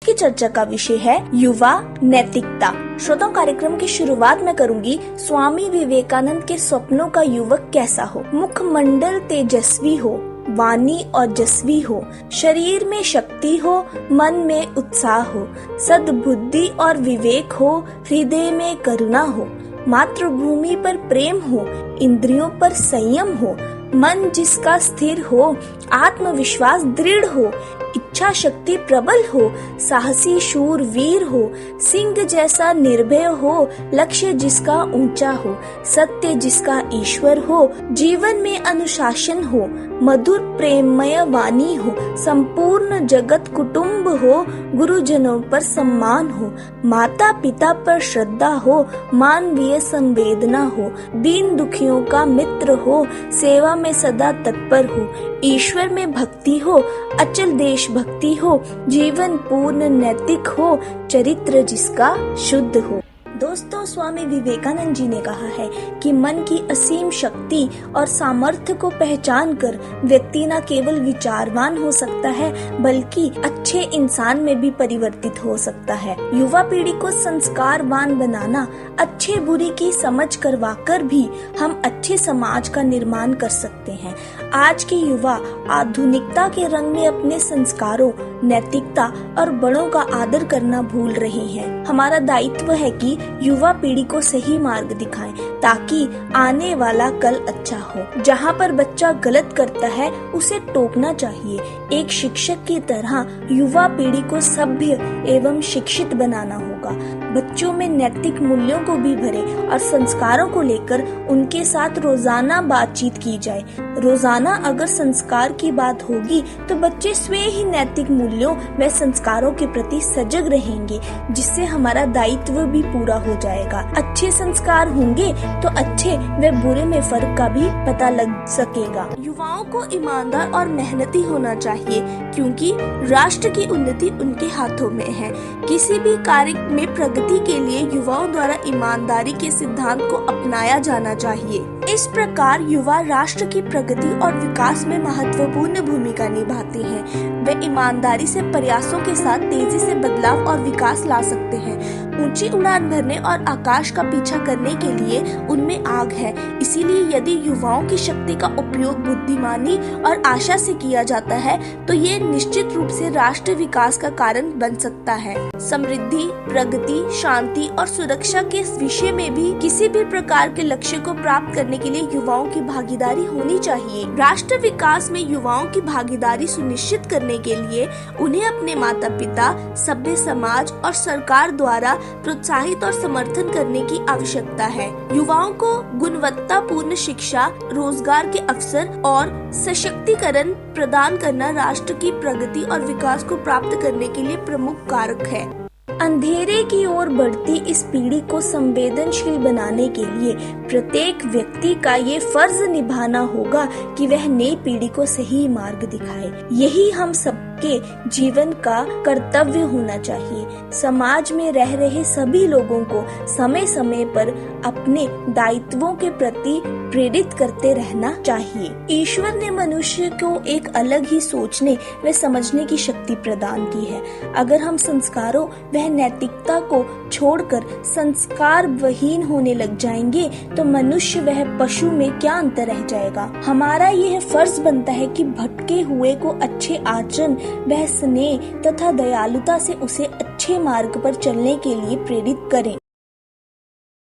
की चर्चा का विषय है युवा नैतिकता। श्रोताओं, कार्यक्रम की शुरुआत में करूंगी स्वामी विवेकानंद के सपनों का युवक कैसा हो। मुखमंडल तेजस्वी हो, वाणी ओजस्वी हो, शरीर में शक्ति हो, मन में उत्साह हो, सद्बुद्धि और विवेक हो, हृदय में करुणा हो, मातृभूमि पर प्रेम हो, इंद्रियों पर संयम हो, मन जिसका स्थिर हो, आत्मविश्वास दृढ़ हो, इच्छा शक्ति प्रबल हो, साहसी शूर वीर हो, सिंह जैसा निर्भय हो, लक्ष्य जिसका ऊंचा हो, सत्य जिसका ईश्वर हो, जीवन में अनुशासन हो, मधुर प्रेममय वाणी हो, संपूर्ण जगत कुटुंब हो, गुरुजनों पर सम्मान हो, माता पिता पर श्रद्धा हो, मानवीय संवेदना हो, दीन दुखियों का मित्र हो, सेवा में सदा तत्पर हो, ईश्वर में भक्ति हो, अचल देशभक्ति हो, जीवन पूर्ण नैतिक हो, चरित्र जिसका शुद्ध हो। दोस्तों, स्वामी विवेकानंद जी ने कहा है कि मन की असीम शक्ति और सामर्थ्य को पहचान कर व्यक्ति न केवल विचारवान हो सकता है बल्कि अच्छे इंसान में भी परिवर्तित हो सकता है। युवा पीढ़ी को संस्कारवान बनाना, अच्छे बुरी की समझ करवाकर भी हम अच्छे समाज का निर्माण कर सकते हैं। आज के युवा आधुनिकता के रंग में अपने संस्कारों, नैतिकता और बड़ों का आदर करना भूल रहे हैं। हमारा दायित्व है कि युवा पीढ़ी को सही मार्ग दिखाएं ताकि आने वाला कल अच्छा हो। जहाँ पर बच्चा गलत करता है उसे टोकना चाहिए। एक शिक्षक की तरह युवा पीढ़ी को सभ्य एवं शिक्षित बनाना होगा। बच्चों में नैतिक मूल्यों को भी भरे और संस्कारों को लेकर उनके साथ रोजाना बातचीत की जाए। रोजाना अगर संस्कार की बात होगी तो बच्चे स्वयं ही नैतिक मूल्यों व संस्कारों के प्रति सजग रहेंगे, जिससे हमारा दायित्व भी पूरा हो जाएगा। अच्छे संस्कार होंगे तो अच्छे व बुरे में फर्क का भी पता लग सकेगा। युवाओं को ईमानदार और मेहनती होना चाहिए क्योंकि राष्ट्र की उन्नति उनके हाथों में है। किसी भी कार्य में प्रगति के लिए युवाओं द्वारा ईमानदारी के सिद्धांत को अपनाया जाना चाहिए। इस प्रकार युवा राष्ट्र की प्रगति और विकास में महत्वपूर्ण भूमिका निभाते हैं। वे ईमानदारी से प्रयासों के साथ तेजी से बदलाव और विकास ला सकते हैं। ऊंची उड़ान भरने और आकाश का पीछा करने के लिए उनमें आग है। इसीलिए यदि युवाओं की शक्ति का उपयोग बुद्धिमानी और आशा से किया जाता है तो ये निश्चित रूप से राष्ट्र विकास का कारण बन सकता है। समृद्धि, प्रगति, शांति और सुरक्षा के विषय में भी किसी भी प्रकार के लक्ष्य को प्राप्त करने के लिए युवाओं की भागीदारी होनी चाहिए। राष्ट्र विकास में युवाओं की भागीदारी सुनिश्चित करने के लिए उन्हें अपने माता पिता, सभ्य समाज और सरकार द्वारा प्रोत्साहित और समर्थन करने की आवश्यकता है। युवाओं को गुणवत्तापूर्ण शिक्षा, रोजगार के अवसर और सशक्तिकरण प्रदान करना राष्ट्र की प्रगति और विकास को प्राप्त करने के लिए प्रमुख कारक है। अंधेरे की ओर बढ़ती इस पीढ़ी को संवेदनशील बनाने के लिए प्रत्येक व्यक्ति का ये फर्ज निभाना होगा कि वह नई पीढ़ी को सही मार्ग दिखाए। यही हम सबके जीवन का कर्तव्य होना चाहिए। समाज में रह रहे सभी लोगों को समय समय पर अपने दायित्वों के प्रति प्रेरित करते रहना चाहिए। ईश्वर ने मनुष्य को एक अलग ही सोचने व समझने की शक्ति प्रदान की है। अगर हम संस्कारों व नैतिकता को छोड़कर संस्कार विहीन होने लग जाएंगे तो मनुष्य वह पशु में क्या अंतर रह जाएगा। हमारा यह फर्ज बनता है कि भटके हुए को अच्छे आचरण व स्नेह तथा दयालुता से उसे अच्छे मार्ग पर चलने के लिए प्रेरित करें।